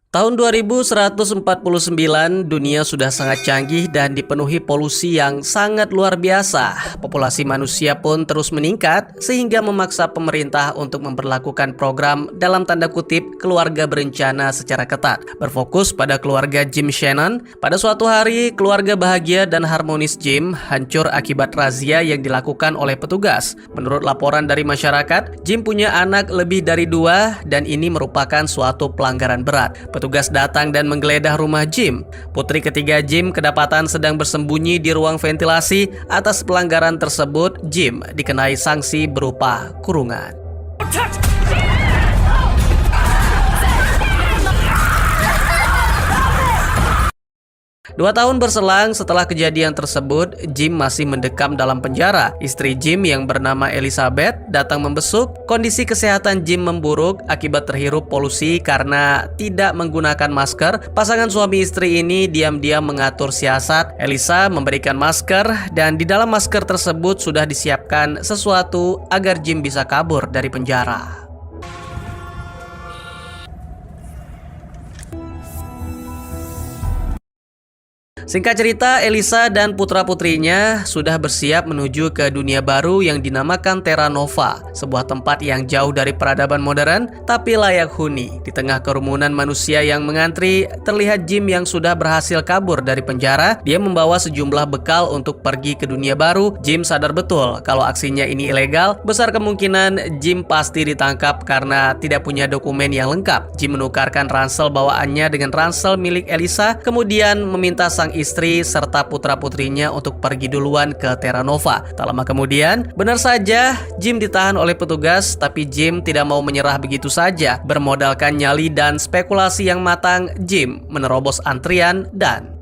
Tahun 2149, dunia sudah sangat canggih dan dipenuhi polusi yang sangat luar biasa. Populasi manusia pun terus meningkat, sehingga memaksa pemerintah untuk memperlakukan program dalam tanda kutip keluarga berencana secara ketat. Berfokus pada keluarga Jim Shannon, pada suatu hari keluarga bahagia dan harmonis Jim hancur akibat razia yang dilakukan oleh petugas. Menurut laporan dari masyarakat, Jim punya anak lebih dari 2 dan ini merupakan suatu pelanggaran berat. Petugas datang dan menggeledah rumah Jim. Putri ketiga Jim kedapatan sedang bersembunyi di ruang ventilasi. Atas pelanggaran tersebut, Jim dikenai sanksi berupa kurungan. 2 tahun berselang setelah kejadian tersebut, Jim masih mendekam dalam penjara. Istri Jim yang bernama Elizabeth datang membesuk. Kondisi kesehatan Jim memburuk akibat terhirup polusi karena tidak menggunakan masker. Pasangan suami istri ini diam-diam mengatur siasat. Elisa memberikan masker dan di dalam masker tersebut sudah disiapkan sesuatu agar Jim bisa kabur dari penjara. Singkat cerita, Elisa dan putra-putrinya sudah bersiap menuju ke dunia baru yang dinamakan Terra Nova, sebuah tempat yang jauh dari peradaban modern tapi layak huni. Di tengah kerumunan manusia yang mengantri, terlihat Jim yang sudah berhasil kabur dari penjara. Dia membawa sejumlah bekal untuk pergi ke dunia baru. Jim sadar betul kalau aksinya ini ilegal. Besar kemungkinan Jim pasti ditangkap karena tidak punya dokumen yang lengkap. Jim menukarkan ransel bawaannya dengan ransel milik Elisa, kemudian meminta sang istri serta putra-putrinya untuk pergi duluan ke Terra Nova. Tak lama kemudian, benar saja Jim ditahan oleh petugas, tapi Jim tidak mau menyerah begitu saja. Bermodalkan nyali dan spekulasi yang matang, Jim menerobos antrian dan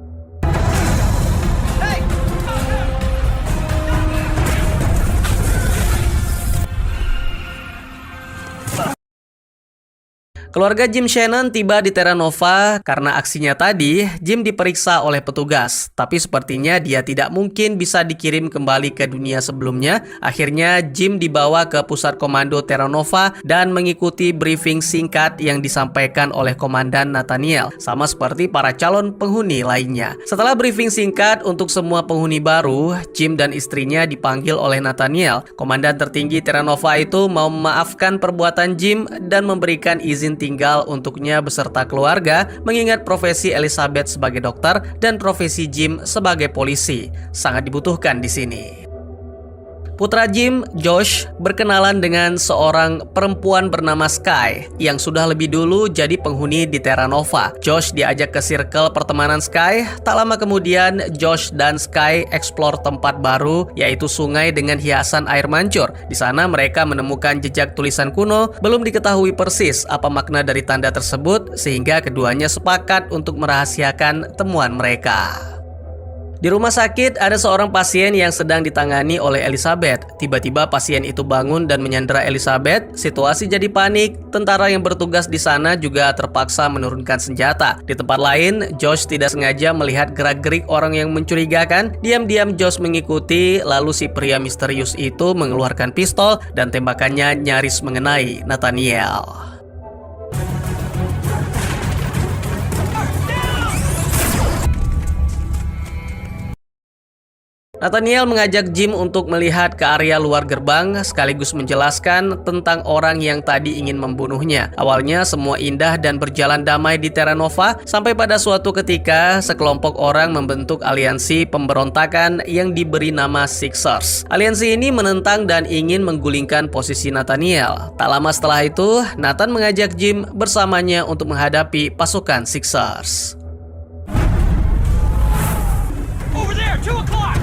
keluarga Jim Shannon tiba di Terra Nova. Karena aksinya tadi, Jim diperiksa oleh petugas. Tapi sepertinya dia tidak mungkin bisa dikirim kembali ke dunia sebelumnya. Akhirnya Jim dibawa ke pusat komando Terra Nova dan mengikuti briefing singkat yang disampaikan oleh Komandan Nathaniel, sama seperti para calon penghuni lainnya. Setelah briefing singkat untuk semua penghuni baru, Jim dan istrinya dipanggil oleh Nathaniel. Komandan tertinggi Terra Nova itu mau memaafkan perbuatan Jim dan memberikan izin tinggal untuknya beserta keluarga, mengingat profesi Elizabeth sebagai dokter dan profesi Jim sebagai polisi sangat dibutuhkan di sini. Putra Jim, Josh, berkenalan dengan seorang perempuan bernama Sky yang sudah lebih dulu jadi penghuni di Terra Nova. Josh diajak ke circle pertemanan Sky. Tak lama kemudian, Josh dan Sky eksplor tempat baru, yaitu sungai dengan hiasan air mancur. Di sana mereka menemukan jejak tulisan kuno. Belum diketahui persis apa makna dari tanda tersebut, sehingga keduanya sepakat untuk merahasiakan temuan mereka. Di rumah sakit ada seorang pasien yang sedang ditangani oleh Elizabeth. Tiba-tiba pasien itu bangun dan menyandera Elizabeth. Situasi jadi panik. Tentara yang bertugas di sana juga terpaksa menurunkan senjata. Di tempat lain, Josh tidak sengaja melihat gerak-gerik orang yang mencurigakan. Diam-diam Josh mengikuti, lalu si pria misterius itu mengeluarkan pistol dan tembakannya nyaris mengenai Nathaniel. Nathaniel mengajak Jim untuk melihat ke area luar gerbang sekaligus menjelaskan tentang orang yang tadi ingin membunuhnya. Awalnya semua indah dan berjalan damai di Terra Nova sampai pada suatu ketika sekelompok orang membentuk aliansi pemberontakan yang diberi nama Sixers. Aliansi ini menentang dan ingin menggulingkan posisi Nathaniel. Tak lama setelah itu, Nathan mengajak Jim bersamanya untuk menghadapi pasukan Sixers. Over there, 2 o'clock!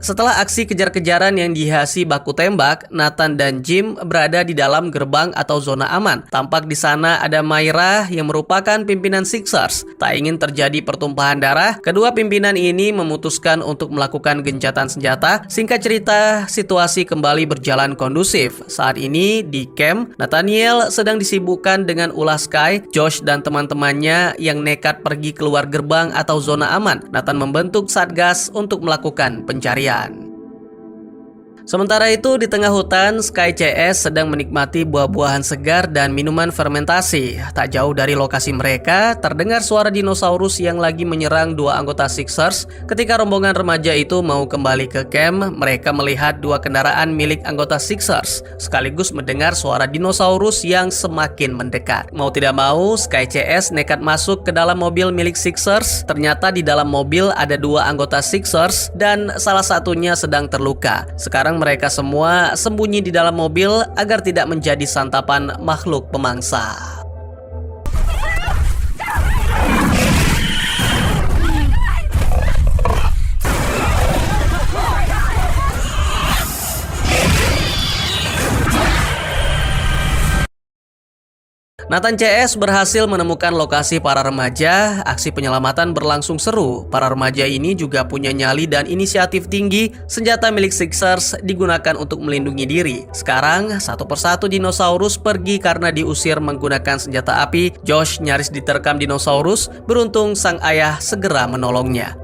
Setelah aksi kejar-kejaran yang dihiasi baku tembak, Nathan dan Jim berada di dalam gerbang atau zona aman. Tampak di sana ada Myra yang merupakan pimpinan Sixers. Tak ingin terjadi pertumpahan darah, kedua pimpinan ini memutuskan untuk melakukan gencatan senjata. Singkat cerita, situasi kembali berjalan kondusif. Saat ini di camp, Nathaniel sedang disibukkan dengan ulah Sky, Josh dan teman-temannya yang nekat pergi keluar gerbang atau zona aman. Nathan membentuk satgas untuk melakukan pencarian. Sementara itu di tengah hutan, Sky CS sedang menikmati buah-buahan segar dan minuman fermentasi. Tak jauh dari lokasi mereka, terdengar suara dinosaurus yang lagi menyerang dua anggota Sixers. Ketika rombongan remaja itu mau kembali ke camp, mereka melihat dua kendaraan milik anggota Sixers, sekaligus mendengar suara dinosaurus yang semakin mendekat. Mau tidak mau, Sky CS nekat masuk ke dalam mobil milik Sixers. Ternyata di dalam mobil ada dua anggota Sixers dan salah satunya sedang terluka. Sekarang mereka semua sembunyi di dalam mobil agar tidak menjadi santapan makhluk pemangsa. Nathan CS berhasil menemukan lokasi para remaja. Aksi penyelamatan berlangsung seru. Para remaja ini juga punya nyali dan inisiatif tinggi. Senjata milik Sixers digunakan untuk melindungi diri. Sekarang, satu persatu dinosaurus pergi karena diusir menggunakan senjata api. Josh nyaris diterkam dinosaurus. Beruntung sang ayah segera menolongnya.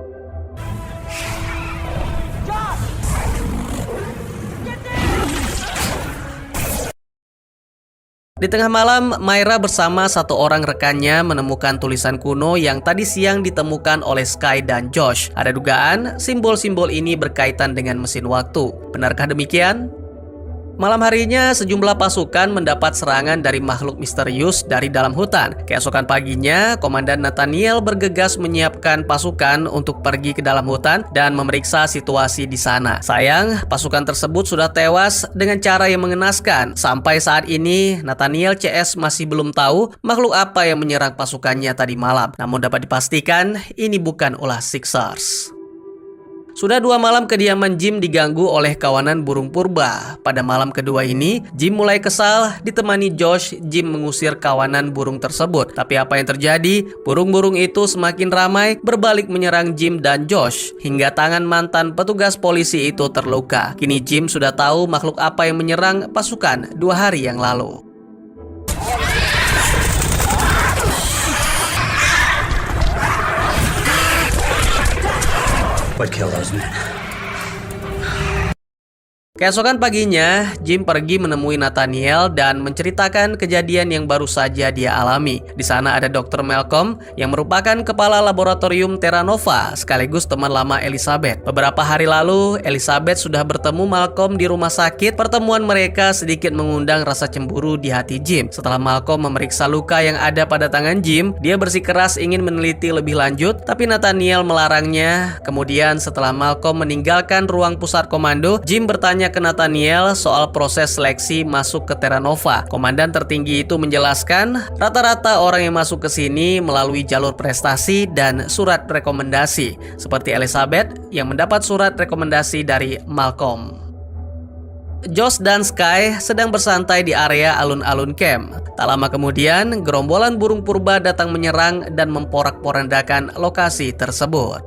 Di tengah malam, Myra bersama satu orang rekannya menemukan tulisan kuno yang tadi siang ditemukan oleh Sky dan Josh. Ada dugaan simbol-simbol ini berkaitan dengan mesin waktu. Benarkah demikian? Malam harinya, sejumlah pasukan mendapat serangan dari makhluk misterius dari dalam hutan. Keesokan paginya, Komandan Nathaniel bergegas menyiapkan pasukan untuk pergi ke dalam hutan dan memeriksa situasi di sana. Sayang, pasukan tersebut sudah tewas dengan cara yang mengenaskan. Sampai saat ini, Nathaniel CS masih belum tahu makhluk apa yang menyerang pasukannya tadi malam. Namun dapat dipastikan, ini bukan ulah Sixers. Sudah 2 malam kediaman Jim diganggu oleh kawanan burung purba. Pada malam kedua ini, Jim mulai kesal. Ditemani Josh, Jim mengusir kawanan burung tersebut. Tapi apa yang terjadi? Burung-burung itu semakin ramai, berbalik menyerang Jim dan Josh. Hingga tangan mantan petugas polisi itu terluka. Kini Jim sudah tahu makhluk apa yang menyerang pasukan 2 hari yang lalu. What killed those men? Keesokan paginya, Jim pergi menemui Nathaniel dan menceritakan kejadian yang baru saja dia alami. Di sana ada Dr. Malcolm yang merupakan kepala laboratorium Terra Nova sekaligus teman lama Elizabeth. Beberapa hari lalu, Elizabeth sudah bertemu Malcolm di rumah sakit. Pertemuan mereka sedikit mengundang rasa cemburu di hati Jim. Setelah Malcolm memeriksa luka yang ada pada tangan Jim, dia bersikeras ingin meneliti lebih lanjut, tapi Nathaniel melarangnya. Kemudian setelah Malcolm meninggalkan ruang pusat komando, Jim bertanya ke Nathaniel soal proses seleksi masuk ke Terra Nova. Komandan tertinggi itu menjelaskan, rata-rata orang yang masuk ke sini melalui jalur prestasi dan surat rekomendasi, seperti Elizabeth yang mendapat surat rekomendasi dari Malcolm. Josh dan Sky sedang bersantai di area alun-alun camp. Tak lama kemudian, gerombolan burung purba datang menyerang dan memporak-porandakan lokasi tersebut.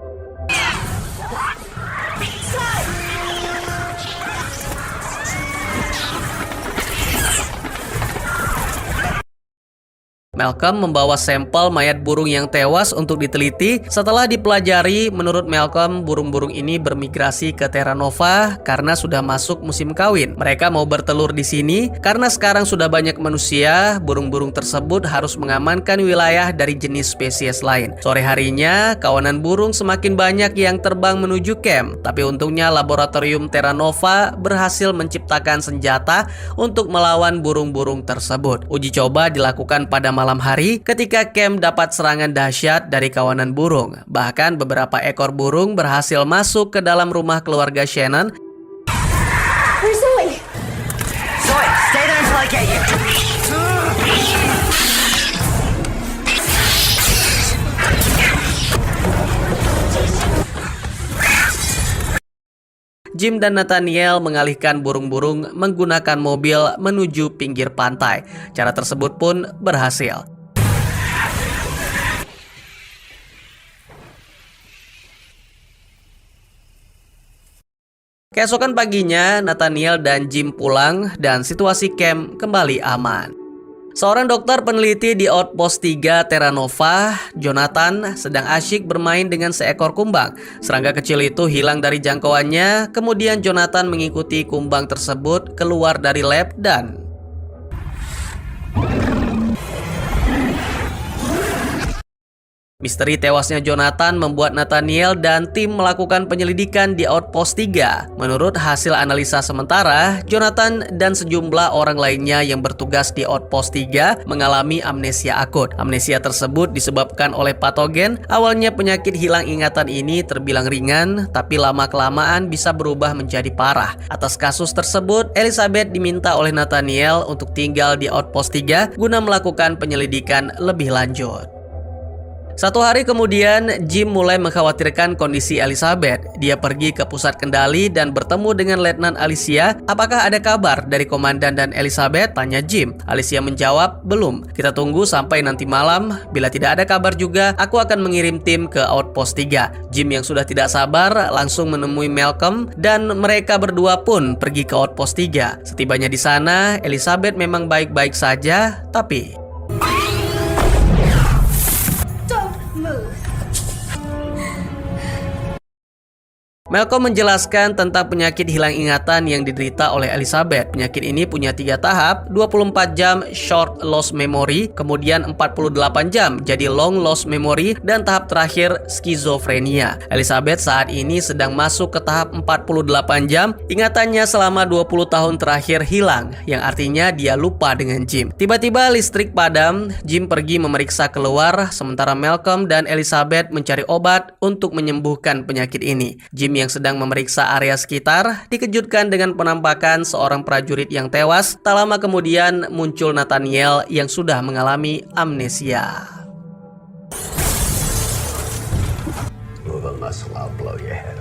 Malcolm membawa sampel mayat burung yang tewas untuk diteliti. Setelah dipelajari, menurut Malcolm, burung-burung ini bermigrasi ke Terra Nova karena sudah masuk musim kawin. Mereka mau bertelur di sini karena sekarang sudah banyak manusia. Burung-burung tersebut harus mengamankan wilayah dari jenis spesies lain. Sore harinya, kawanan burung semakin banyak yang terbang menuju camp. Tapi untungnya laboratorium Terra Nova berhasil menciptakan senjata untuk melawan burung-burung tersebut. Uji coba dilakukan pada malam hari ketika camp dapat serangan dahsyat dari kawanan burung. Bahkan beberapa ekor burung berhasil masuk ke dalam rumah keluarga Shannon. Where's Zoe? Zoe, stay there until I get you. Jim dan Nathaniel mengalihkan burung-burung menggunakan mobil menuju pinggir pantai. Cara tersebut pun berhasil. Keesokan paginya, Nathaniel dan Jim pulang dan situasi camp kembali aman. Seorang dokter peneliti di Outpost 3 Terra Nova, Jonathan, sedang asyik bermain dengan seekor kumbang. Serangga kecil itu hilang dari jangkauannya, kemudian Jonathan mengikuti kumbang tersebut keluar dari lab dan... Misteri tewasnya Jonathan membuat Nathaniel dan tim melakukan penyelidikan di Outpost 3. Menurut hasil analisa sementara, Jonathan dan sejumlah orang lainnya yang bertugas di Outpost 3 mengalami amnesia akut. Amnesia tersebut disebabkan oleh patogen. Awalnya penyakit hilang ingatan ini terbilang ringan, tapi lama-kelamaan bisa berubah menjadi parah. Atas kasus tersebut, Elizabeth diminta oleh Nathaniel untuk tinggal di Outpost 3 guna melakukan penyelidikan lebih lanjut. Satu hari kemudian, Jim mulai mengkhawatirkan kondisi Elizabeth. Dia pergi ke pusat kendali dan bertemu dengan Letnan Alicia. "Apakah ada kabar dari komandan dan Elizabeth?" tanya Jim. Alicia menjawab, "Belum. Kita tunggu sampai nanti malam. Bila tidak ada kabar juga, aku akan mengirim tim ke Outpost 3. Jim yang sudah tidak sabar langsung menemui Malcolm dan mereka berdua pun pergi ke Outpost 3. Setibanya di sana, Elizabeth memang baik-baik saja, tapi... Malcolm menjelaskan tentang penyakit hilang ingatan yang diderita oleh Elizabeth. Penyakit ini punya 3 tahap, 24 jam short loss memory, kemudian 48 jam jadi long loss memory, dan tahap terakhir skizofrenia. Elizabeth saat ini sedang masuk ke tahap 48 jam, ingatannya selama 20 tahun terakhir hilang, yang artinya dia lupa dengan Jim. Tiba-tiba listrik padam, Jim pergi memeriksa keluar, sementara Malcolm dan Elizabeth mencari obat untuk menyembuhkan penyakit ini. Jim yang sedang memeriksa area sekitar dikejutkan dengan penampakan seorang prajurit yang tewas. Tak lama kemudian muncul Nathaniel yang sudah mengalami amnesia. Move a muscle, I'll blow your head off.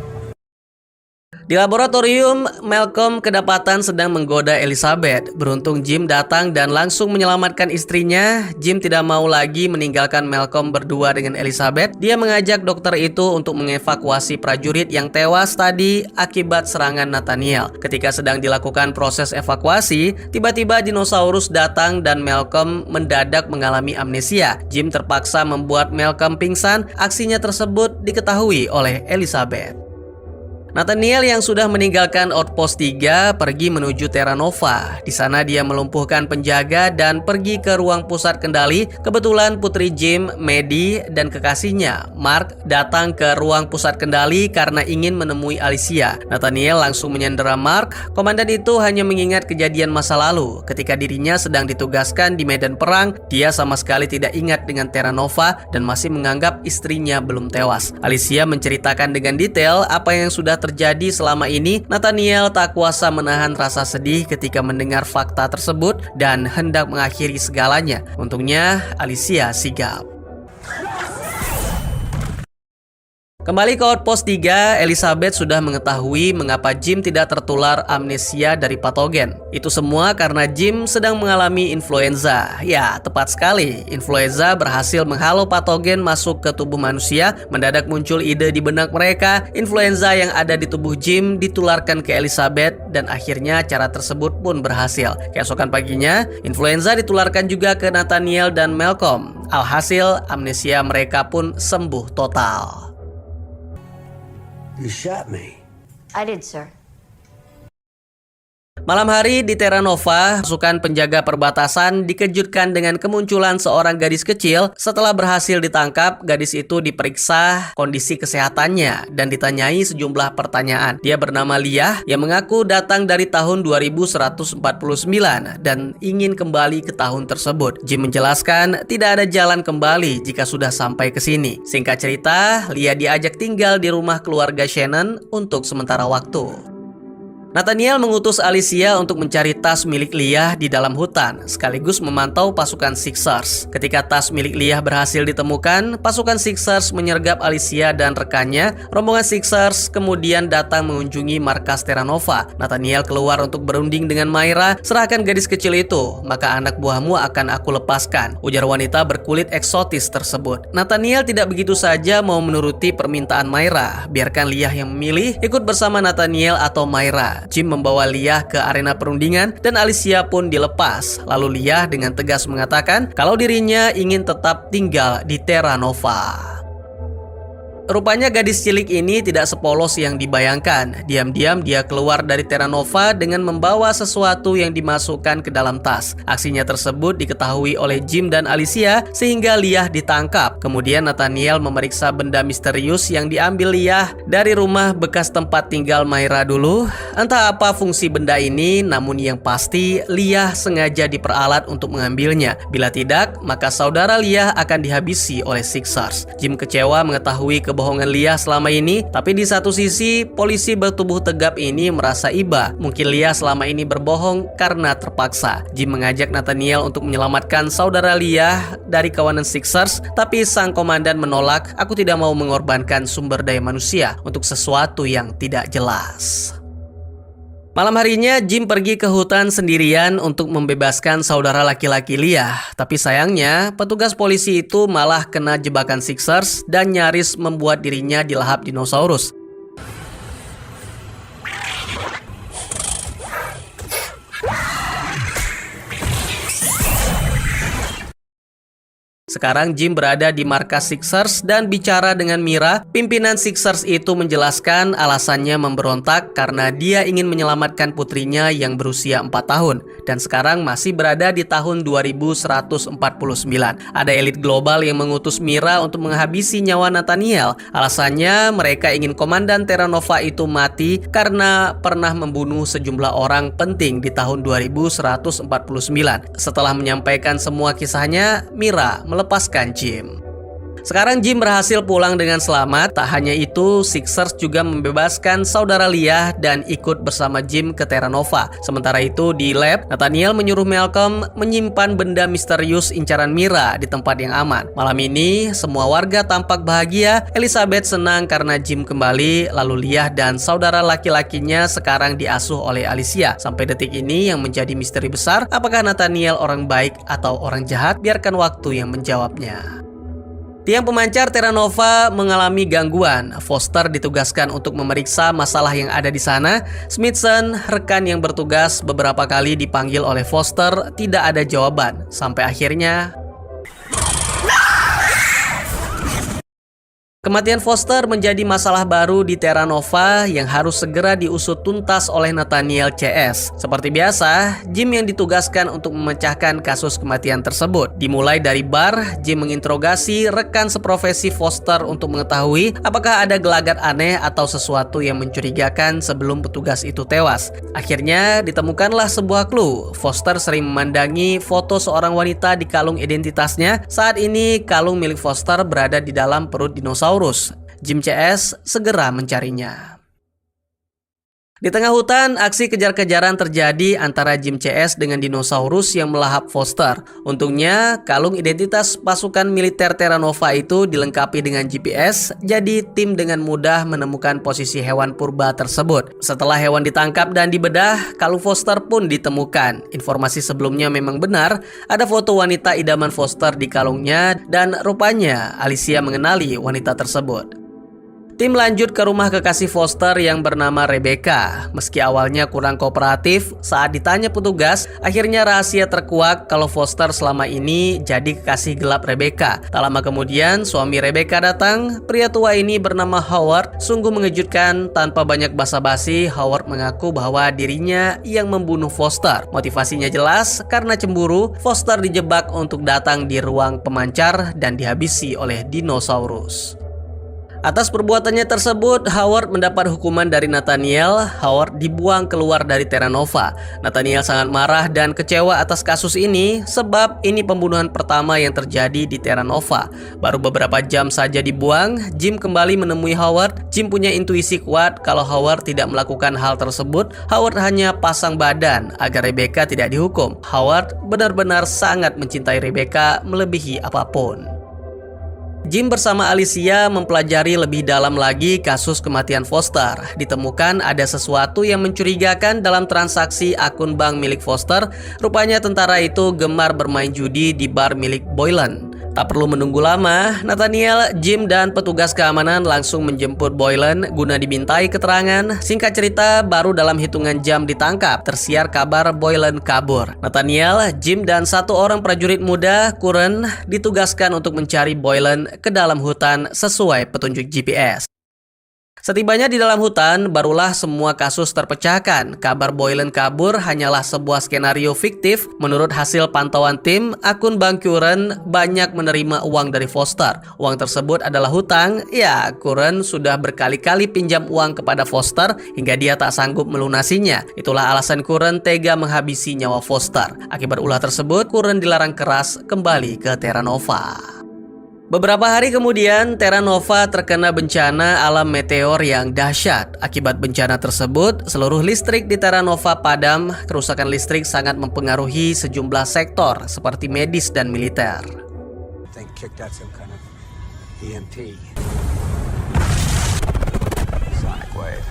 Di laboratorium, Malcolm kedapatan sedang menggoda Elizabeth. Beruntung Jim datang dan langsung menyelamatkan istrinya. Jim tidak mau lagi meninggalkan Malcolm berdua dengan Elizabeth. Dia mengajak dokter itu untuk mengevakuasi prajurit yang tewas tadi akibat serangan Nathaniel. Ketika sedang dilakukan proses evakuasi, tiba-tiba dinosaurus datang dan Malcolm mendadak mengalami amnesia. Jim terpaksa membuat Malcolm pingsan. Aksinya tersebut diketahui oleh Elizabeth. Nathaniel yang sudah meninggalkan Outpost 3 pergi menuju Terra Nova. Di sana dia melumpuhkan penjaga dan pergi ke ruang pusat kendali. Kebetulan putri Jim, Maddie, dan kekasihnya, Mark, datang ke ruang pusat kendali karena ingin menemui Alicia. Nathaniel langsung menyandera Mark. Komandan itu hanya mengingat kejadian masa lalu. Ketika dirinya sedang ditugaskan di medan perang, dia sama sekali tidak ingat dengan Terra Nova dan masih menganggap istrinya belum tewas. Alicia menceritakan dengan detail apa yang sudah terjadi selama ini. Nathaniel tak kuasa menahan rasa sedih ketika mendengar fakta tersebut dan hendak mengakhiri segalanya. Untungnya Alicia sigap. Kembali ke Outpost 3, Elizabeth sudah mengetahui mengapa Jim tidak tertular amnesia dari patogen. Itu semua karena Jim sedang mengalami influenza. Ya, tepat sekali. Influenza berhasil menghalau patogen masuk ke tubuh manusia. Mendadak muncul ide di benak mereka. Influenza yang ada di tubuh Jim ditularkan ke Elizabeth dan akhirnya cara tersebut pun berhasil. Keesokan paginya, influenza ditularkan juga ke Nathaniel dan Malcolm. Alhasil, amnesia mereka pun sembuh total. You shot me. I did, sir. Malam hari di Terra Nova, pasukan penjaga perbatasan dikejutkan dengan kemunculan seorang gadis kecil. Setelah berhasil ditangkap, gadis itu diperiksa kondisi kesehatannya dan ditanyai sejumlah pertanyaan. Dia bernama Leah yang mengaku datang dari tahun 2149 dan ingin kembali ke tahun tersebut. Jim menjelaskan tidak ada jalan kembali jika sudah sampai ke sini. Singkat cerita, Leah diajak tinggal di rumah keluarga Shannon untuk sementara waktu. Nathaniel mengutus Alicia untuk mencari tas milik Leah di dalam hutan, sekaligus memantau pasukan Sixers. Ketika tas milik Leah berhasil ditemukan, pasukan Sixers menyergap Alicia dan rekannya. Rombongan Sixers kemudian datang mengunjungi markas Terra Nova. Nathaniel keluar untuk berunding dengan Myra. "Serahkan gadis kecil itu, maka anak buahmu akan aku lepaskan," ujar wanita berkulit eksotis tersebut. Nathaniel tidak begitu saja mau menuruti permintaan Myra. Biarkan Leah yang memilih, ikut bersama Nathaniel atau Myra. Jim membawa Leah ke arena perundingan dan Alicia pun dilepas. Lalu Leah dengan tegas mengatakan kalau dirinya ingin tetap tinggal di Terra Nova. Rupanya gadis cilik ini tidak sepolos yang dibayangkan. Diam-diam dia keluar dari Terra Nova dengan membawa sesuatu yang dimasukkan ke dalam tas. Aksinya tersebut diketahui oleh Jim dan Alicia sehingga Leah ditangkap. Kemudian Nathaniel memeriksa benda misterius yang diambil Leah dari rumah bekas tempat tinggal Myra dulu. Entah apa fungsi benda ini, namun yang pasti Leah sengaja diperalat untuk mengambilnya. Bila tidak, maka saudara Leah akan dihabisi oleh Sixers. Jim kecewa mengetahui kebohongan Leah selama ini, tapi di satu sisi polisi bertubuh tegap ini merasa iba. Mungkin Leah selama ini berbohong karena terpaksa. Jim mengajak Nathaniel untuk menyelamatkan saudara Leah dari kawanan Sixers, tapi sang komandan menolak. "Aku tidak mau mengorbankan sumber daya manusia untuk sesuatu yang tidak jelas." Malam harinya, Jim pergi ke hutan sendirian untuk membebaskan saudara laki-laki Leah. Tapi sayangnya, petugas polisi itu malah kena jebakan Sixers dan nyaris membuat dirinya dilahap dinosaurus. Sekarang Jim berada di markas Sixers dan bicara dengan Myra. Pimpinan Sixers itu menjelaskan alasannya memberontak karena dia ingin menyelamatkan putrinya yang berusia 4 tahun dan sekarang masih berada di tahun 2149. Ada elit global yang mengutus Myra untuk menghabisi nyawa Nathaniel. Alasannya mereka ingin komandan Terra Nova itu mati karena pernah membunuh sejumlah orang penting di tahun 2149. Setelah menyampaikan semua kisahnya, Myra melepaskan Jim. Sekarang Jim berhasil pulang dengan selamat. Tak hanya itu, Sixers juga membebaskan saudara Leah dan ikut bersama Jim ke Terra Nova. Sementara itu di lab, Nathaniel menyuruh Malcolm menyimpan benda misterius incaran Myra di tempat yang aman. Malam ini semua warga tampak bahagia. Elizabeth senang karena Jim kembali. Lalu Leah dan saudara laki-lakinya sekarang diasuh oleh Alicia. Sampai detik ini yang menjadi misteri besar, apakah Nathaniel orang baik atau orang jahat? Biarkan waktu yang menjawabnya. Tiang pemancar Terra Nova mengalami gangguan. Foster ditugaskan untuk memeriksa masalah yang ada di sana. Smithson, rekan yang bertugas, beberapa kali dipanggil oleh Foster, tidak ada jawaban. Sampai akhirnya kematian Foster menjadi masalah baru di Terra Nova yang harus segera diusut tuntas oleh Nathaniel CS. Seperti biasa, Jim yang ditugaskan untuk memecahkan kasus kematian tersebut. Dimulai dari bar, Jim menginterogasi rekan seprofesi Foster untuk mengetahui apakah ada gelagat aneh atau sesuatu yang mencurigakan sebelum petugas itu tewas. Akhirnya ditemukanlah sebuah clue. Foster sering memandangi foto seorang wanita di kalung identitasnya. Saat ini kalung milik Foster berada di dalam perut dinosaurus. Jim CS segera mencarinya. Di tengah hutan, aksi kejar-kejaran terjadi antara Jim CS dengan dinosaurus yang melahap Foster. Untungnya, kalung identitas pasukan militer Terra Nova itu dilengkapi dengan GPS, jadi tim dengan mudah menemukan posisi hewan purba tersebut. Setelah hewan ditangkap dan dibedah, kalung Foster pun ditemukan. Informasi sebelumnya memang benar, ada foto wanita idaman Foster di kalungnya dan rupanya Alicia mengenali wanita tersebut. Tim lanjut ke rumah kekasih Foster yang bernama Rebecca. Meski awalnya kurang kooperatif, saat ditanya petugas, akhirnya rahasia terkuak kalau Foster selama ini jadi kekasih gelap Rebecca. Tak lama kemudian, suami Rebecca datang. Pria tua ini bernama Howard. Sungguh mengejutkan, tanpa banyak basa-basi, Howard mengaku bahwa dirinya yang membunuh Foster. Motivasinya jelas, karena cemburu, Foster dijebak untuk datang di ruang pemancar dan dihabisi oleh dinosaurus. Atas perbuatannya tersebut, Howard mendapat hukuman dari Nathaniel. Howard dibuang keluar dari Terra Nova. Nathaniel sangat marah dan kecewa atas kasus ini sebab ini pembunuhan pertama yang terjadi di Terra Nova. Baru beberapa jam saja dibuang, Jim kembali menemui Howard. Jim punya intuisi kuat kalau Howard tidak melakukan hal tersebut. Howard hanya pasang badan agar Rebecca tidak dihukum. Howard benar-benar sangat mencintai Rebecca melebihi apapun. Jim bersama Alicia mempelajari lebih dalam lagi kasus kematian Foster. Ditemukan ada sesuatu yang mencurigakan dalam transaksi akun bank milik Foster. Rupanya tentara itu gemar bermain judi di bar milik Boylan. Tak perlu menunggu lama, Nathaniel, Jim, dan petugas keamanan langsung menjemput Boylan guna dimintai keterangan. Singkat cerita, baru dalam hitungan jam ditangkap. Tersiar kabar Boylan kabur. Nathaniel, Jim, dan satu orang prajurit muda, Curran, ditugaskan untuk mencari Boylan ke dalam hutan sesuai petunjuk GPS. Setibanya di dalam hutan, barulah semua kasus terpecahkan. Kabar Boylan kabur hanyalah sebuah skenario fiktif. Menurut hasil pantauan tim, akun bank Curran banyak menerima uang dari Foster. Uang tersebut adalah hutang. Ya, Curran sudah berkali-kali pinjam uang kepada Foster hingga dia tak sanggup melunasinya. Itulah alasan Curran tega menghabisi nyawa Foster. Akibat ulah tersebut, Curran dilarang keras kembali ke Terra Nova. Beberapa hari kemudian, Terra Nova terkena bencana alam meteor yang dahsyat. Akibat bencana tersebut, seluruh listrik di Terra Nova padam. Kerusakan listrik sangat mempengaruhi sejumlah sektor seperti medis dan militer. Think kicked out some kind of EMP. Sonic wave.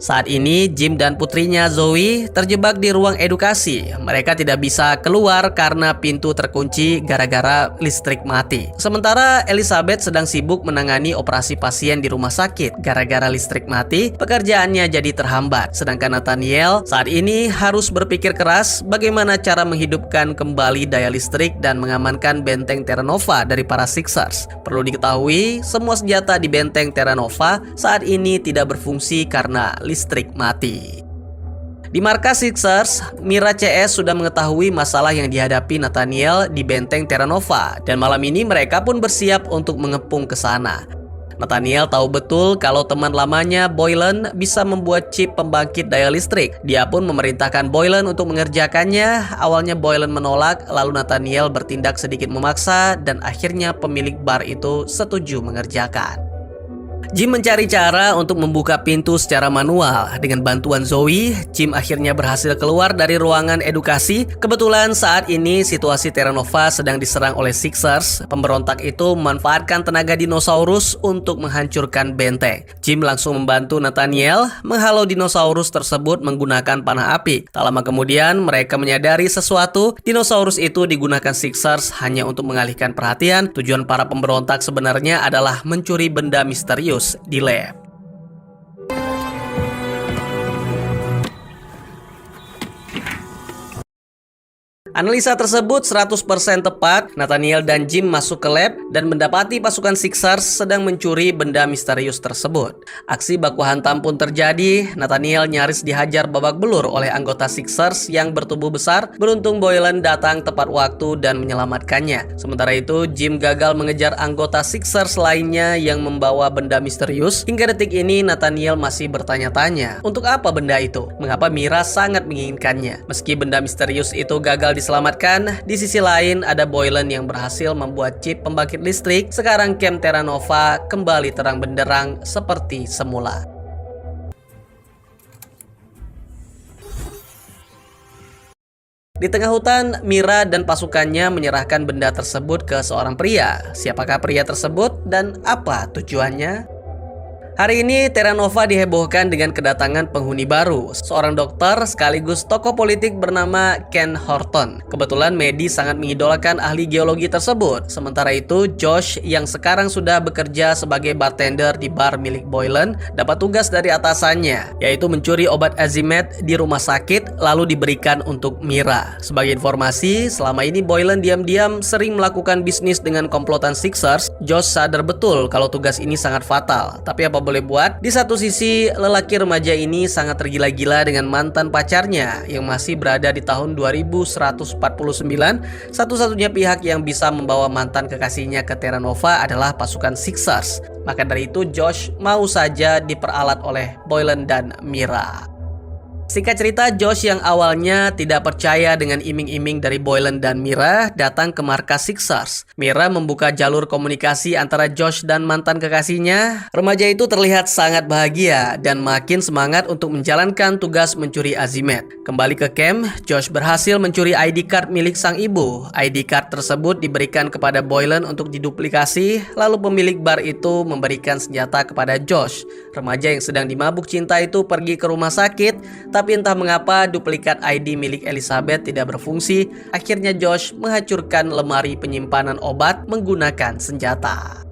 Saat ini, Jim dan putrinya Zoe terjebak di ruang edukasi. Mereka tidak bisa keluar karena pintu terkunci gara-gara listrik mati. Sementara Elizabeth sedang sibuk menangani operasi pasien di rumah sakit. Gara-gara listrik mati, pekerjaannya jadi terhambat. Sedangkan Nathaniel saat ini harus berpikir keras bagaimana cara menghidupkan kembali daya listrik dan mengamankan benteng Terra Nova dari para Sixers. Perlu diketahui, semua senjata di benteng Terra Nova saat ini tidak berfungsi karena listrik mati. Di markas Sixers, Mira CS sudah mengetahui masalah yang dihadapi Nathaniel di benteng Terra Nova dan malam ini mereka pun bersiap untuk mengepung ke sana. Nathaniel tahu betul kalau teman lamanya Boylan bisa membuat chip pembangkit daya listrik. Dia pun memerintahkan Boylan untuk mengerjakannya. Awalnya Boylan menolak, lalu Nathaniel bertindak sedikit memaksa dan akhirnya pemilik bar itu setuju mengerjakan. Jim mencari cara untuk membuka pintu secara manual. Dengan bantuan Zoe, Jim akhirnya berhasil keluar dari ruangan edukasi. Kebetulan saat ini situasi Terra Nova sedang diserang oleh Sixers. Pemberontak itu memanfaatkan tenaga dinosaurus untuk menghancurkan benteng. Jim langsung membantu Nathaniel menghalau dinosaurus tersebut menggunakan panah api. Tak lama kemudian mereka menyadari sesuatu. Dinosaurus itu digunakan Sixers hanya untuk mengalihkan perhatian. Tujuan para pemberontak sebenarnya adalah mencuri benda misterius di lab. Analisa tersebut 100% tepat. Nathaniel dan Jim masuk ke lab dan mendapati pasukan Sixers sedang mencuri benda misterius tersebut. Aksi baku hantam pun terjadi. Nathaniel nyaris dihajar babak belur oleh anggota Sixers yang bertubuh besar. Beruntung Boylan datang tepat waktu dan menyelamatkannya. Sementara itu, Jim gagal mengejar anggota Sixers lainnya yang membawa benda misterius. Hingga detik ini, Nathaniel masih bertanya-tanya, untuk apa benda itu? Mengapa Mira sangat menginginkannya? Meski benda misterius itu gagal diselamatkan, di sisi lain ada Boylan yang berhasil membuat chip pembangkit listrik. Sekarang camp Terra Nova kembali terang benderang seperti semula. Di tengah hutan, Mira dan pasukannya menyerahkan benda tersebut ke seorang pria. Siapakah pria tersebut dan apa tujuannya? Hari ini Terra Nova dihebohkan dengan kedatangan penghuni baru, seorang dokter sekaligus tokoh politik bernama Ken Horton. Kebetulan Maddie sangat mengidolakan ahli geologi tersebut. Sementara itu, Josh yang sekarang sudah bekerja sebagai bartender di bar milik Boylan dapat tugas dari atasannya, yaitu mencuri obat Azimet di rumah sakit lalu diberikan untuk Mira. Sebagai informasi, selama ini Boylan diam-diam sering melakukan bisnis dengan komplotan Sixers. Josh sadar betul kalau tugas ini sangat fatal, tapi apa kau boleh buat? Di satu sisi, lelaki remaja ini sangat tergila-gila dengan mantan pacarnya yang masih berada di tahun 2149. Satu-satunya pihak yang bisa membawa mantan kekasihnya ke Terra Nova adalah pasukan Sixers. Maka dari itu Josh mau saja diperalat oleh Boylan dan Mira. Singkat cerita, Josh yang awalnya tidak percaya dengan iming-iming dari Boylan dan Mira datang ke markas Sixers. Mira membuka jalur komunikasi antara Josh dan mantan kekasihnya. Remaja itu terlihat sangat bahagia dan makin semangat untuk menjalankan tugas mencuri Azimet. Kembali ke camp, Josh berhasil mencuri ID card milik sang ibu. ID card tersebut diberikan kepada Boylan untuk diduplikasi, lalu pemilik bar itu memberikan senjata kepada Josh. Remaja yang sedang dimabuk cinta itu pergi ke rumah sakit, tapi entah mengapa duplikat ID milik Elizabeth tidak berfungsi. Akhirnya Josh menghancurkan lemari penyimpanan obat menggunakan senjata.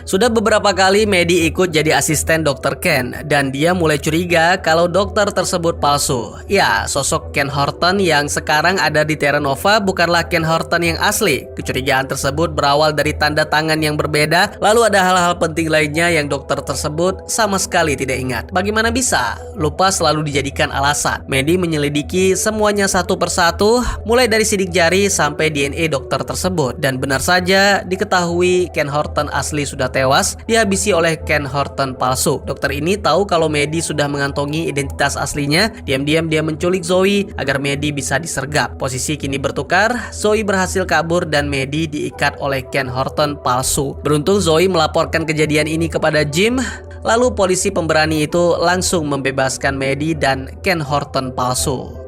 Sudah beberapa kali Maddie ikut jadi asisten Dr. Ken dan dia mulai curiga kalau dokter tersebut palsu. Ya, sosok Ken Horton yang sekarang ada di Terra Nova bukanlah Ken Horton yang asli. Kecurigaan tersebut berawal dari tanda tangan yang berbeda, lalu ada hal-hal penting lainnya yang dokter tersebut sama sekali tidak ingat. Bagaimana bisa? Lupa selalu dijadikan alasan. Maddie menyelidiki semuanya satu persatu, mulai dari sidik jari sampai DNA dokter tersebut. Dan benar saja diketahui Ken Horton asli sudah tewas dihabisi oleh Ken Horton palsu. Dokter ini tahu kalau Maddie sudah mengantongi identitas aslinya. Diam-diam dia menculik Zoe agar Maddie bisa disergap. Posisi kini bertukar, Zoe berhasil kabur dan Maddie diikat oleh Ken Horton palsu. Beruntung Zoe melaporkan kejadian ini kepada Jim. Lalu polisi pemberani itu langsung membebaskan Maddie dan Ken Horton palsu.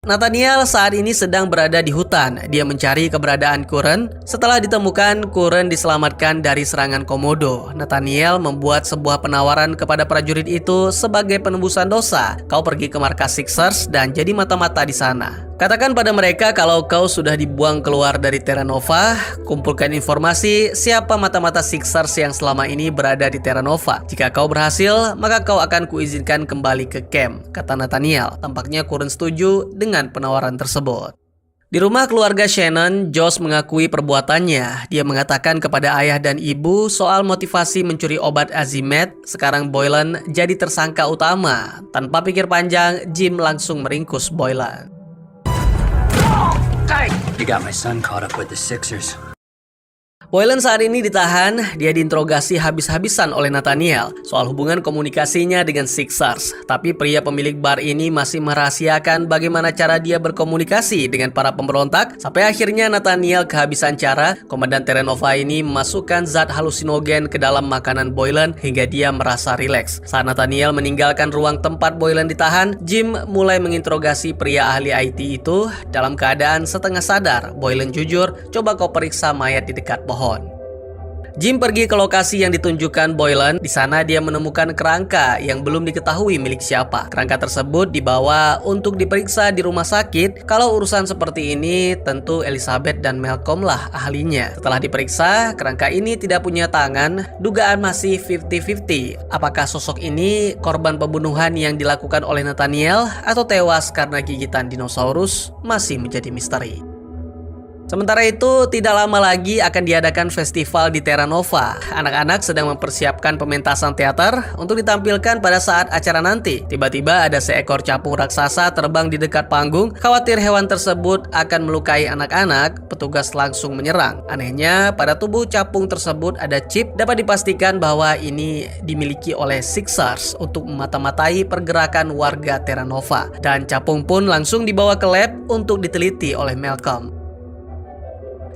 Nathaniel saat ini sedang berada di hutan. Dia mencari keberadaan Curran. Setelah ditemukan, Curran diselamatkan dari serangan komodo. Nathaniel membuat sebuah penawaran kepada prajurit itu sebagai penembusan dosa. Kau pergi ke markas Sixers dan jadi mata-mata di sana. Katakan pada mereka kalau kau sudah dibuang keluar dari Terra Nova. Kumpulkan informasi siapa mata-mata Sixers yang selama ini berada di Terra Nova. Jika kau berhasil, maka kau akan kuizinkan kembali ke camp, kata Nathaniel. Tampaknya Curran setuju dengan penawaran tersebut. Di rumah keluarga Shannon, Josh mengakui perbuatannya. Dia mengatakan kepada ayah dan ibu soal motivasi mencuri obat Azimet. Sekarang Boylan jadi tersangka utama. Tanpa pikir panjang, Jim langsung meringkus Boylan. You got my son caught up with the Sixers. Boylan saat ini ditahan. Dia diinterogasi habis-habisan oleh Nathaniel soal hubungan komunikasinya dengan Sixers. Tapi pria pemilik bar ini masih merahasiakan bagaimana cara dia berkomunikasi dengan para pemberontak. Sampai akhirnya Nathaniel kehabisan cara. Komandan Terra Nova ini memasukkan zat halusinogen ke dalam makanan Boylan hingga dia merasa rileks. Saat Nathaniel meninggalkan ruang tempat Boylan ditahan, Jim mulai menginterogasi pria ahli IT itu dalam keadaan setengah sadar. Boylan jujur, coba kau periksa mayat di dekat pohon. Jim pergi ke lokasi yang ditunjukkan Boylan. Di sana dia menemukan kerangka yang belum diketahui milik siapa. Kerangka tersebut dibawa untuk diperiksa di rumah sakit. Kalau urusan seperti ini, tentu Elizabeth dan Malcolm lah ahlinya. Setelah diperiksa, kerangka ini tidak punya tangan. Dugaan masih 50-50. Apakah sosok ini korban pembunuhan yang dilakukan oleh Nathaniel atau tewas karena gigitan dinosaurus? Masih menjadi misteri. Sementara itu, tidak lama lagi akan diadakan festival di Terra Nova. Anak-anak sedang mempersiapkan pementasan teater untuk ditampilkan pada saat acara nanti. Tiba-tiba ada seekor capung raksasa terbang di dekat panggung. Khawatir hewan tersebut akan melukai anak-anak, petugas langsung menyerang. Anehnya, pada tubuh capung tersebut ada chip. Dapat dipastikan bahwa ini dimiliki oleh Sixers untuk memata-matai pergerakan warga Terra Nova. Dan capung pun langsung dibawa ke lab untuk diteliti oleh Malcolm.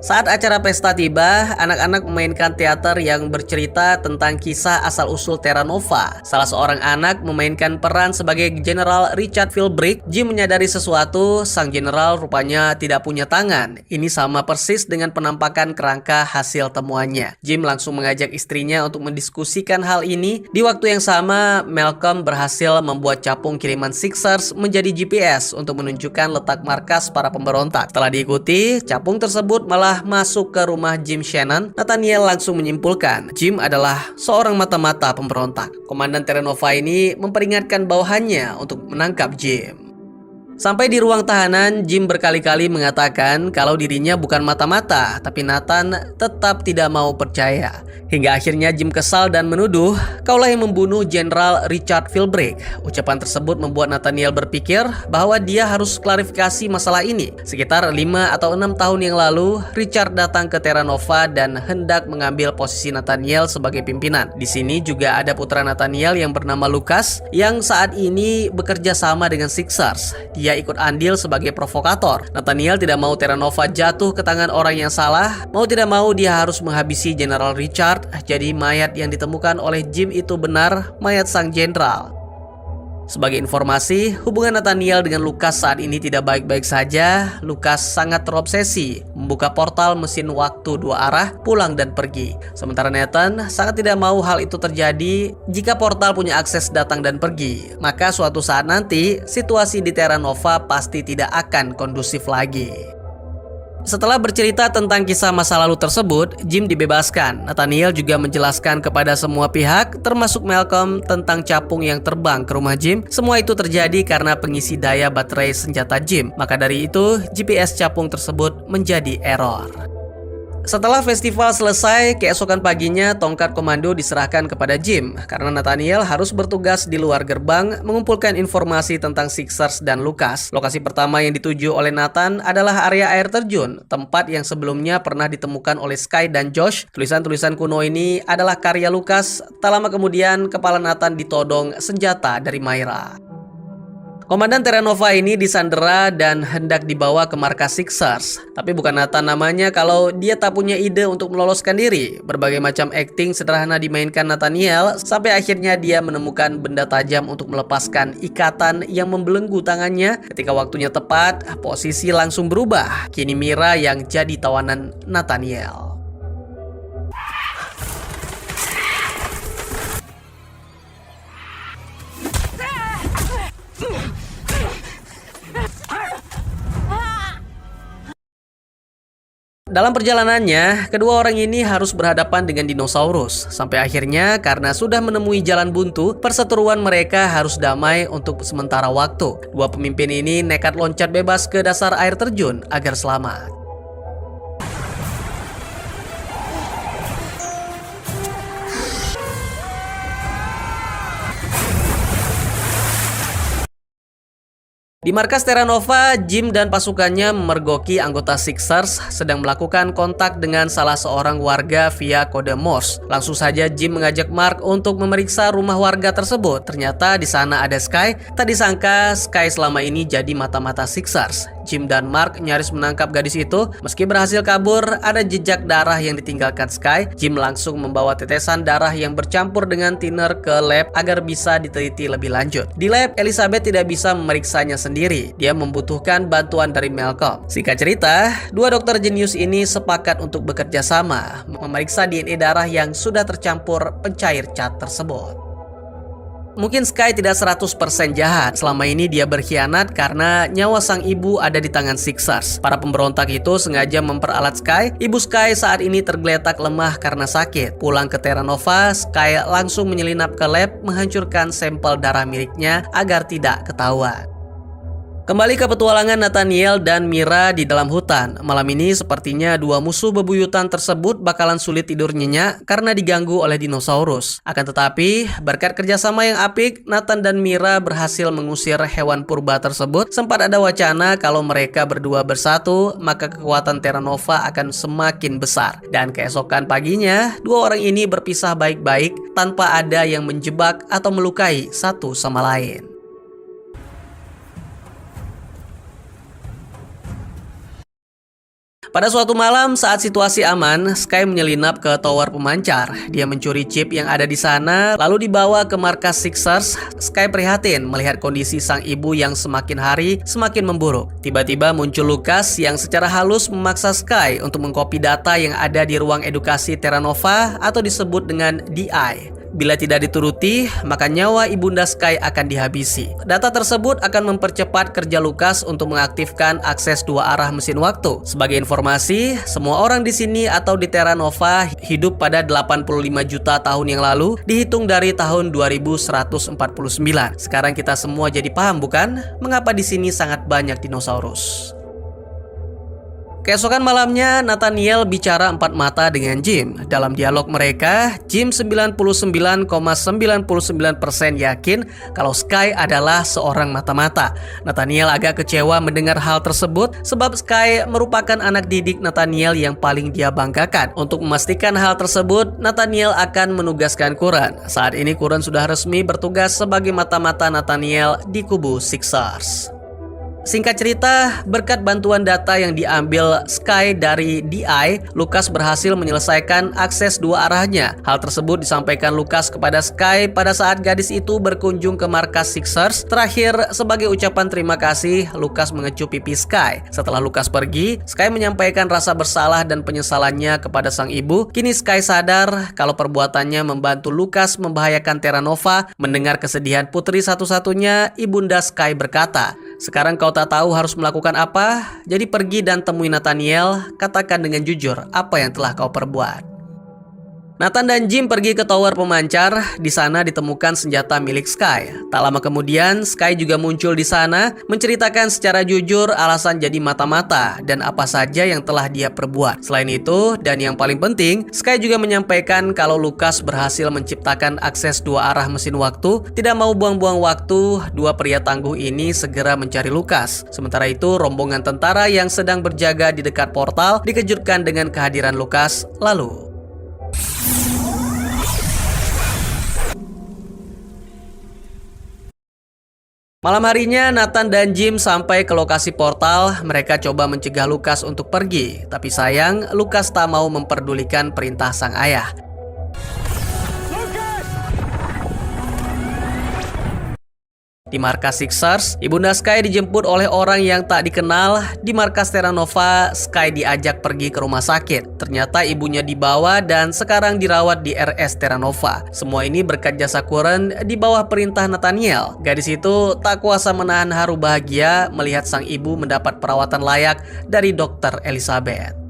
Saat acara pesta tiba, anak-anak memainkan teater yang bercerita tentang kisah asal-usul Terra Nova. Salah seorang anak memainkan peran sebagai General Richard Philbrick. Jim menyadari sesuatu, sang general rupanya tidak punya tangan. Ini sama persis dengan penampakan kerangka hasil temuannya. Jim langsung mengajak istrinya untuk mendiskusikan hal ini. Di waktu yang sama, Malcolm berhasil membuat capung kiriman Sixers menjadi GPS untuk menunjukkan letak markas para pemberontak. Setelah diikuti, capung tersebut malah setelah masuk ke rumah Jim Shannon, Nathaniel langsung menyimpulkan Jim adalah seorang mata-mata pemberontak. Komandan Terra Nova ini memperingatkan bawahannya untuk menangkap Jim. Sampai di ruang tahanan, Jim berkali-kali mengatakan kalau dirinya bukan mata-mata, tapi Nathan tetap tidak mau percaya. Hingga akhirnya Jim kesal dan menuduh, "Kaulah yang membunuh Jenderal Richard Philbrick." Ucapan tersebut membuat Nathaniel berpikir bahwa dia harus klarifikasi masalah ini. Sekitar 5 atau 6 tahun yang lalu, Richard datang ke Terra Nova dan hendak mengambil posisi Nathaniel sebagai pimpinan. Di sini juga ada putra Nathaniel yang bernama Lucas, yang saat ini bekerja sama dengan Sixers. Dia ikut andil sebagai provokator. Nathaniel tidak mau Terra Nova jatuh ke tangan orang yang salah. Mau tidak mau dia harus menghabisi Jenderal Richard. Jadi mayat yang ditemukan oleh Jim itu benar mayat sang jenderal. Sebagai informasi, hubungan Nathaniel dengan Lucas saat ini tidak baik-baik saja. Lucas sangat terobsesi membuka portal mesin waktu 2 arah, pulang dan pergi. Sementara Nathan sangat tidak mau hal itu terjadi. Jika portal punya akses datang dan pergi, maka suatu saat nanti situasi di Terra Nova pasti tidak akan kondusif lagi. Setelah bercerita tentang kisah masa lalu tersebut, Jim dibebaskan. Nathaniel juga menjelaskan kepada semua pihak, termasuk Malcolm, tentang capung yang terbang ke rumah Jim. Semua itu terjadi karena pengisi daya baterai senjata Jim. Maka dari itu, GPS capung tersebut menjadi error. Setelah festival selesai, keesokan paginya tongkat komando diserahkan kepada Jim karena Nathaniel harus bertugas di luar gerbang mengumpulkan informasi tentang Sixers dan Lucas. Lokasi pertama yang dituju oleh Nathan adalah area air terjun, tempat yang sebelumnya pernah ditemukan oleh Sky dan Josh. Tulisan-tulisan kuno ini adalah karya Lucas. Tak lama kemudian, kepala Nathan ditodong senjata dari Myra. Komandan Terra Nova ini disandera dan hendak dibawa ke markas Sixers. Tapi bukan Nathan namanya kalau dia tak punya ide untuk meloloskan diri. Berbagai macam akting sederhana dimainkan Nathaniel sampai akhirnya dia menemukan benda tajam untuk melepaskan ikatan yang membelenggu tangannya. Ketika waktunya tepat, posisi langsung berubah. Kini Myra yang jadi tawanan Nathaniel. Dalam perjalanannya, kedua orang ini harus berhadapan dengan dinosaurus. Sampai akhirnya, karena sudah menemui jalan buntu, perseteruan mereka harus damai untuk sementara waktu. Dua pemimpin ini nekat loncat bebas ke dasar air terjun agar selamat. Di markas Terra Nova, Jim dan pasukannya memergoki anggota Sixers sedang melakukan kontak dengan salah seorang warga via kode Morse. Langsung saja Jim mengajak Mark untuk memeriksa rumah warga tersebut. Ternyata di sana ada Sky. Tak disangka Sky selama ini jadi mata-mata Sixers. Jim dan Mark nyaris menangkap gadis itu. Meski berhasil kabur, ada jejak darah yang ditinggalkan Sky. Jim langsung membawa tetesan darah yang bercampur dengan thinner ke lab agar bisa diteliti lebih lanjut. Di lab, Elizabeth tidak bisa memeriksanya sendiri. Dia membutuhkan bantuan dari Malcolm. Singkat cerita, dua dokter jenius ini sepakat untuk bekerja sama memeriksa DNA darah yang sudah tercampur pencair cat tersebut. Mungkin Sky tidak 100% jahat. Selama ini dia berkhianat karena nyawa sang ibu ada di tangan Sixers. Para pemberontak itu sengaja memperalat Sky. Ibu Sky saat ini tergeletak lemah karena sakit. Pulang ke Terra Nova, Sky langsung menyelinap ke lab menghancurkan sampel darah miliknya agar tidak ketahuan. Kembali ke petualangan Nathaniel dan Myra di dalam hutan. Malam ini sepertinya dua musuh bebuyutan tersebut bakalan sulit tidur nyenyak karena diganggu oleh dinosaurus. Akan tetapi, berkat kerjasama yang apik, Nathan dan Myra berhasil mengusir hewan purba tersebut. Sempat ada wacana kalau mereka berdua bersatu, maka kekuatan Terra Nova akan semakin besar. Dan keesokan paginya, dua orang ini berpisah baik-baik tanpa ada yang menjebak atau melukai satu sama lain. Pada suatu malam saat situasi aman, Sky menyelinap ke tower pemancar. Dia mencuri chip yang ada di sana, lalu dibawa ke markas Sixers. Sky prihatin melihat kondisi sang ibu yang semakin hari semakin memburuk. Tiba-tiba muncul Lucas yang secara halus memaksa Sky untuk mengcopy data yang ada di ruang edukasi Terra Nova atau disebut dengan DI. Bila tidak dituruti, maka nyawa Ibunda Sky akan dihabisi. Data tersebut akan mempercepat kerja Lucas untuk mengaktifkan akses dua arah mesin waktu. Sebagai informasi, semua orang di sini atau di Terra Nova hidup pada 85 juta tahun yang lalu, dihitung dari tahun 2149. Sekarang kita semua jadi paham bukan? Mengapa di sini sangat banyak dinosaurus? Keesokan malamnya, Nathaniel bicara empat mata dengan Jim. Dalam dialog mereka, Jim 99,99% yakin kalau Sky adalah seorang mata-mata. Nathaniel agak kecewa mendengar hal tersebut sebab Sky merupakan anak didik Nathaniel yang paling dia banggakan. Untuk memastikan hal tersebut, Nathaniel akan menugaskan Curran. Saat ini Curran sudah resmi bertugas sebagai mata-mata Nathaniel di kubu Sixers. Singkat cerita, berkat bantuan data yang diambil Sky dari DI, Lucas berhasil menyelesaikan akses dua arahnya. Hal tersebut disampaikan Lucas kepada Sky pada saat gadis itu berkunjung ke markas Sixers. Terakhir, sebagai ucapan terima kasih, Lucas mengecup pipi Sky. Setelah Lucas pergi, Sky menyampaikan rasa bersalah dan penyesalannya kepada sang ibu. Kini Sky sadar kalau perbuatannya membantu Lucas membahayakan Terra Nova. Mendengar kesedihan putri satu-satunya, Ibunda Sky berkata, "Sekarang kau tak tahu harus melakukan apa, jadi pergi dan temui Nathaniel, katakan dengan jujur apa yang telah kau perbuat." Nathan dan Jim pergi ke tower pemancar. Di sana ditemukan senjata milik Sky. Tak lama kemudian, Sky juga muncul di sana, menceritakan secara jujur alasan jadi mata-mata dan apa saja yang telah dia perbuat. Selain itu, dan yang paling penting, Sky juga menyampaikan kalau Lucas berhasil menciptakan akses dua arah mesin waktu. Tidak mau buang-buang waktu, dua pria tangguh ini segera mencari Lucas. Sementara itu, rombongan tentara yang sedang berjaga di dekat portal dikejutkan dengan kehadiran Lucas. Lalu malam harinya, Nathan dan Jim sampai ke lokasi portal. Mereka coba mencegah Lucas untuk pergi, tapi sayang, Lucas tak mau memperdulikan perintah sang ayah. Di markas Sixers, Ibunda Sky dijemput oleh orang yang tak dikenal. Di markas Terra Nova, Sky diajak pergi ke rumah sakit. Ternyata ibunya dibawa dan sekarang dirawat di RS Terra Nova. Semua ini berkat jasa Curran di bawah perintah Nathaniel. Gadis itu tak kuasa menahan haru bahagia melihat sang ibu mendapat perawatan layak dari Dr. Elizabeth.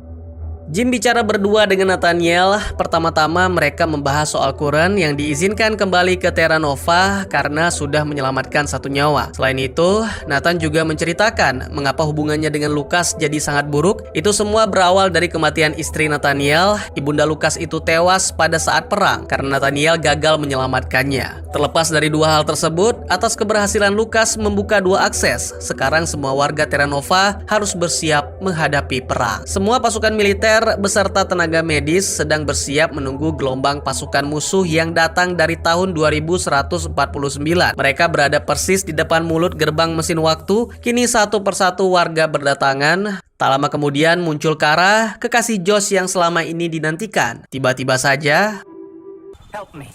Jim bicara berdua dengan Nathaniel. Pertama-tama mereka membahas soal Curran yang diizinkan kembali ke Terra Nova karena sudah menyelamatkan satu nyawa. Selain itu, Nathan juga menceritakan mengapa hubungannya dengan Lucas jadi sangat buruk. Itu semua berawal dari kematian istri Nathaniel. Ibunda Lucas itu tewas pada saat perang karena Nathaniel gagal menyelamatkannya. Terlepas dari dua hal tersebut, atas keberhasilan Lucas membuka dua akses, sekarang semua warga Terra Nova harus bersiap menghadapi perang. Semua pasukan militer beserta tenaga medis sedang bersiap menunggu gelombang pasukan musuh yang datang dari tahun 2149. Mereka berada persis di depan mulut gerbang mesin waktu. Kini satu persatu warga berdatangan. Tak lama kemudian muncul Kara, kekasih Josh yang selama ini dinantikan. Tiba-tiba saja, Help me.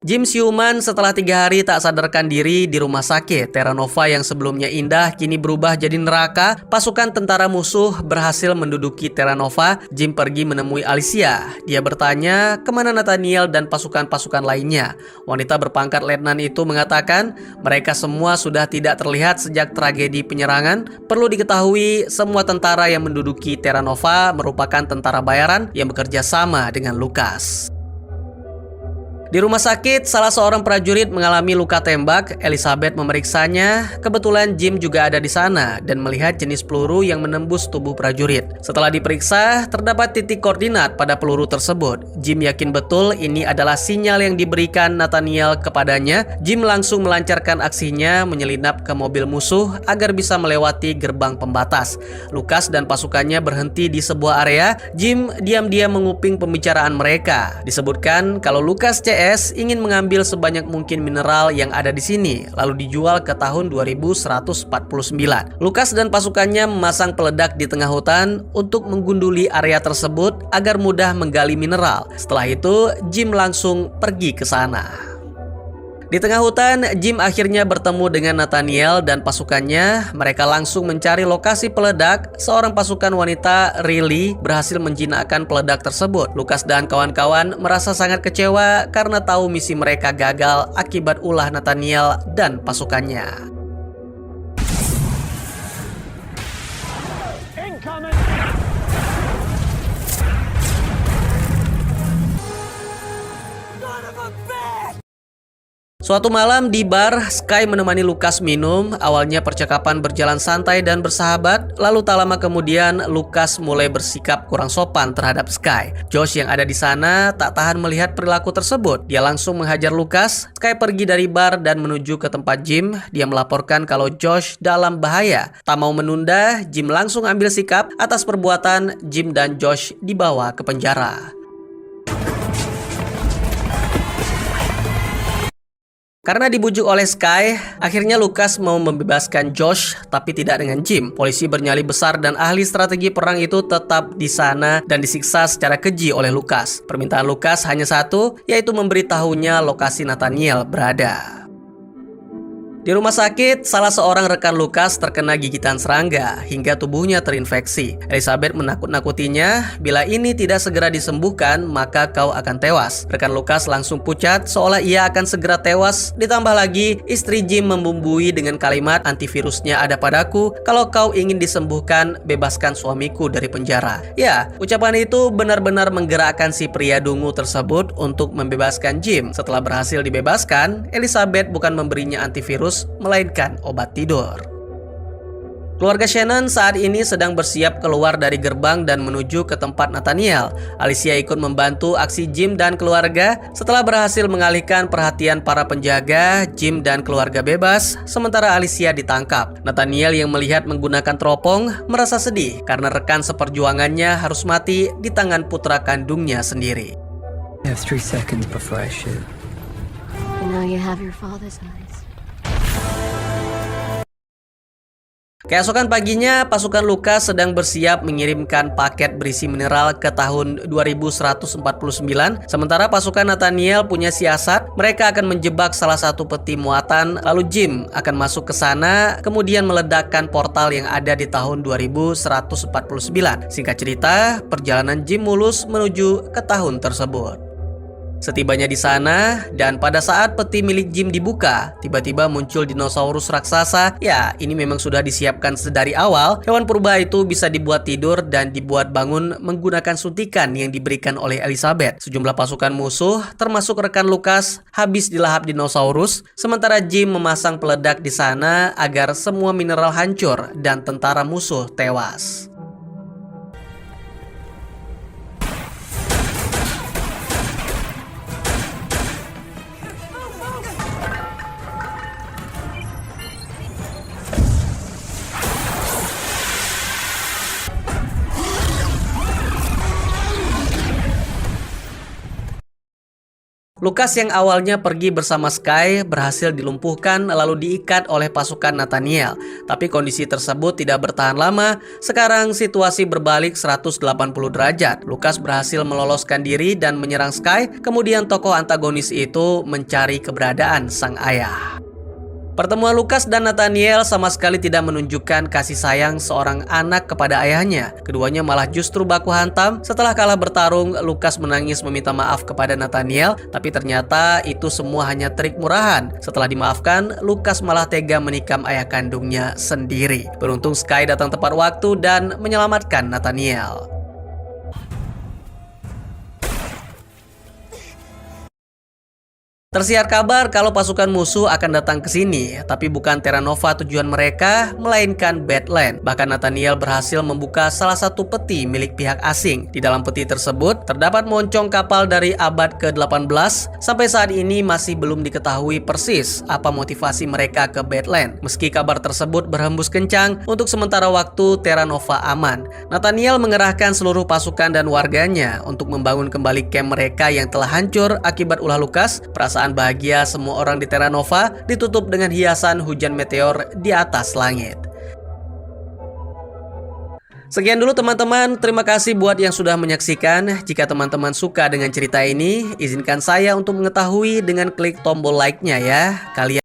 Jim siuman setelah 3 hari tak sadarkan diri di rumah sakit. Terra Nova yang sebelumnya indah kini berubah jadi neraka. Pasukan tentara musuh berhasil menduduki Terra Nova. Jim pergi menemui Alicia. Dia bertanya kemana Nathaniel dan pasukan-pasukan lainnya. Wanita berpangkat letnan itu mengatakan mereka semua sudah tidak terlihat sejak tragedi penyerangan. Perlu diketahui semua tentara yang menduduki Terra Nova merupakan tentara bayaran yang bekerja sama dengan Lucas. Di rumah sakit, salah seorang prajurit mengalami luka tembak. Elizabeth memeriksanya. Kebetulan Jim juga ada di sana dan melihat jenis peluru yang menembus tubuh prajurit. Setelah diperiksa, terdapat titik koordinat pada peluru tersebut. Jim yakin betul ini adalah sinyal yang diberikan Nathaniel kepadanya. Jim langsung melancarkan aksinya menyelinap ke mobil musuh agar bisa melewati gerbang pembatas. Lucas dan pasukannya berhenti di sebuah area. Jim diam-diam menguping pembicaraan mereka. Disebutkan kalau Lucas CS ingin mengambil sebanyak mungkin mineral yang ada di sini, lalu dijual ke tahun 2149. Lucas dan pasukannya memasang peledak di tengah hutan untuk menggunduli area tersebut agar mudah menggali mineral. Setelah itu, Jim langsung pergi ke sana. Di tengah hutan, Jim akhirnya bertemu dengan Nathaniel dan pasukannya. Mereka langsung mencari lokasi peledak. Seorang pasukan wanita, Riley, berhasil menjinakkan peledak tersebut. Lucas dan kawan-kawan merasa sangat kecewa karena tahu misi mereka gagal akibat ulah Nathaniel dan pasukannya. Incoming! Suatu malam di bar, Sky menemani Lucas minum. Awalnya percakapan berjalan santai dan bersahabat. Lalu tak lama kemudian, Lucas mulai bersikap kurang sopan terhadap Sky. Josh yang ada di sana tak tahan melihat perilaku tersebut. Dia langsung menghajar Lucas. Sky pergi dari bar dan menuju ke tempat Jim. Dia melaporkan kalau Josh dalam bahaya. Tak mau menunda, Jim langsung ambil sikap. Atas perbuatan, Jim dan Josh dibawa ke penjara. Karena dibujuk oleh Sky, akhirnya Lucas mau membebaskan Josh, tapi tidak dengan Jim. Polisi bernyali besar dan ahli strategi perang itu tetap di sana dan disiksa secara keji oleh Lucas. Permintaan Lucas hanya satu, yaitu memberitahunya lokasi Nathaniel berada. Di rumah sakit, salah seorang rekan Lucas terkena gigitan serangga hingga tubuhnya terinfeksi. Elizabeth menakut-nakutinya, bila ini tidak segera disembuhkan, maka kau akan tewas. Rekan Lucas langsung pucat seolah ia akan segera tewas. Ditambah lagi, istri Jim membumbui dengan kalimat, antivirusnya ada padaku, kalau kau ingin disembuhkan, bebaskan suamiku dari penjara. Ya, ucapan itu benar-benar menggerakkan si pria dungu tersebut untuk membebaskan Jim. Setelah berhasil dibebaskan, Elizabeth bukan memberinya antivirus, melainkan obat tidur. Keluarga Shannon saat ini sedang bersiap keluar dari gerbang dan menuju ke tempat Nathaniel. Alicia ikut membantu aksi Jim dan keluarga. Setelah berhasil mengalihkan perhatian para penjaga, Jim dan keluarga bebas, sementara Alicia ditangkap. Nathaniel yang melihat menggunakan teropong merasa sedih karena rekan seperjuangannya harus mati di tangan putra kandungnya sendiri. I have 3 seconds before I shoot. And now you have your father's eyes. Keesokan paginya, pasukan Lucas sedang bersiap mengirimkan paket berisi mineral ke tahun 2149. Sementara pasukan Nathaniel punya siasat, mereka akan menjebak salah satu peti muatan, lalu Jim akan masuk ke sana, kemudian meledakkan portal yang ada di tahun 2149. Singkat cerita, perjalanan Jim mulus menuju ke tahun tersebut. Setibanya di sana, dan pada saat peti milik Jim dibuka, tiba-tiba muncul dinosaurus raksasa. Ya, ini memang sudah disiapkan sedari awal. Hewan purba itu bisa dibuat tidur dan dibuat bangun menggunakan suntikan yang diberikan oleh Elizabeth. Sejumlah pasukan musuh, termasuk rekan Lucas, habis dilahap dinosaurus, sementara Jim memasang peledak di sana agar semua mineral hancur dan tentara musuh tewas. Lucas yang awalnya pergi bersama Sky berhasil dilumpuhkan lalu diikat oleh pasukan Nathaniel. Tapi kondisi tersebut tidak bertahan lama. Sekarang situasi berbalik 180 derajat. Lucas berhasil meloloskan diri dan menyerang Sky. Kemudian tokoh antagonis itu mencari keberadaan sang ayah. Pertemuan Lucas dan Nathaniel sama sekali tidak menunjukkan kasih sayang seorang anak kepada ayahnya. Keduanya malah justru baku hantam. Setelah kalah bertarung, Lucas menangis meminta maaf kepada Nathaniel, tapi ternyata itu semua hanya trik murahan. Setelah dimaafkan, Lucas malah tega menikam ayah kandungnya sendiri. Beruntung Sky datang tepat waktu dan menyelamatkan Nathaniel. Tersiar kabar kalau pasukan musuh akan datang ke sini, tapi bukan Terra Nova tujuan mereka, melainkan Badland. Bahkan Nathaniel berhasil membuka salah satu peti milik pihak asing. Di dalam peti tersebut terdapat moncong kapal dari abad ke-18. Sampai saat ini masih belum diketahui persis apa motivasi mereka ke Badland. Meski kabar tersebut berhembus kencang, untuk sementara waktu Terra Nova aman. Nathaniel mengerahkan seluruh pasukan dan warganya untuk membangun kembali camp mereka yang telah hancur akibat ulah Lucas. Perasaan bahagia semua orang di Terra Nova ditutup dengan hiasan hujan meteor di atas langit. Sekian dulu teman-teman, terima kasih buat yang sudah menyaksikan. Jika teman-teman suka dengan cerita ini, izinkan saya untuk mengetahui dengan klik tombol like-nya ya. Kalian